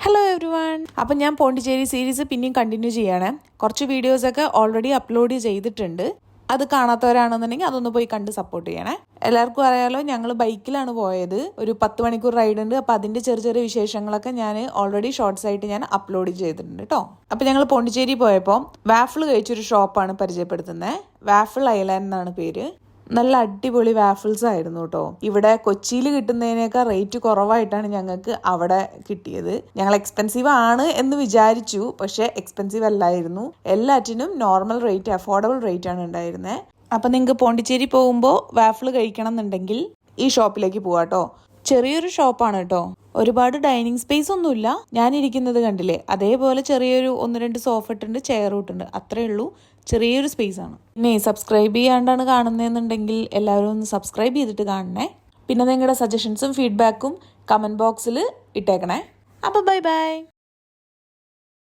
Hello every one. അപ്പം ഞാൻ Pondicherry series പിന്നെയും കണ്ടിന്യൂ ചെയ്യാണ്. കുറച്ച് വീഡിയോസൊക്കെ ഓൾറെഡി അപ്ലോഡ് ചെയ്തിട്ടുണ്ട്. അത് കാണാത്തവരാണെന്നുണ്ടെങ്കിൽ അതൊന്ന് പോയി കണ്ട് സപ്പോർട്ട് ചെയ്യണേ. എല്ലാവർക്കും അറിയാലോ, ഞങ്ങൾ ബൈക്കിലാണ് പോയത്. ഒരു 10 മണിക്കൂർ റൈഡ് ഉണ്ട്. അപ്പോൾ അതിൻ്റെ ചെറിയ ചെറിയ വിശേഷങ്ങളൊക്കെ ഞാൻ ഓൾറെഡി ഷോർട്സ് ആയിട്ട് ഞാൻ അപ്ലോഡ് ചെയ്തിട്ടുണ്ട് കേട്ടോ. അപ്പോൾ ഞങ്ങൾ പോണ്ടിച്ചേരി പോയപ്പോൾ വാഫിൾ കഴിച്ചൊരു ഷോപ്പാണ് പരിചയപ്പെടുത്തുന്നത്. വാഫിൾ ഐലാൻഡ് എന്നാണ് പേര്. നല്ല അടിപൊളി വാഫിൾസ് ആയിരുന്നു കേട്ടോ. ഇവിടെ കൊച്ചിയിൽ കിട്ടുന്നതിനേക്കാൾ റേറ്റ് കുറവായിട്ടാണ് ഞങ്ങൾക്ക് അവിടെ കിട്ടിയത്. ഞങ്ങൾ എക്സ്പെൻസീവ് ആണ് എന്ന് വിചാരിച്ചു, പക്ഷെ എക്സ്പെൻസീവ് അല്ലായിരുന്നു. എല്ലാറ്റിനും നോർമൽ റേറ്റ്, അഫോർഡബിൾ റേറ്റ് ആണ് ഉണ്ടായിരുന്നത്. അപ്പം നിങ്ങൾക്ക് പോണ്ടിച്ചേരി പോകുമ്പോൾ വാഫിൾ കഴിക്കണം എന്നുണ്ടെങ്കിൽ ഈ ഷോപ്പിലേക്ക് പോവാട്ടോ. ചെറിയൊരു ഷോപ്പാണ് കേട്ടോ. ഒരുപാട് ഡൈനിങ് സ്പേസ് ഒന്നുമില്ല. ഞാനിരിക്കുന്നത് കണ്ടില്ലേ, അതേപോലെ ചെറിയൊരു 1-2 സോഫ ഇട്ടുണ്ട്, ചെയർ ഇട്ടുണ്ട്, അത്രേ ഉള്ളൂ. ചെറിയൊരു സ്പേസ് ആണ്. പിന്നെ സബ്സ്ക്രൈബ് ചെയ്യാണ്ടാണ് കാണുന്നതെന്നുണ്ടെങ്കിൽ എല്ലാവരും ഒന്ന് സബ്സ്ക്രൈബ് ചെയ്തിട്ട് കാണണേ. പിന്നെ നിങ്ങളുടെ സജഷൻസും ഫീഡ്ബാക്കും കമൻറ്റ് ബോക്സിൽ ഇട്ടേക്കണേ. അപ്പോൾ ബൈ ബൈ.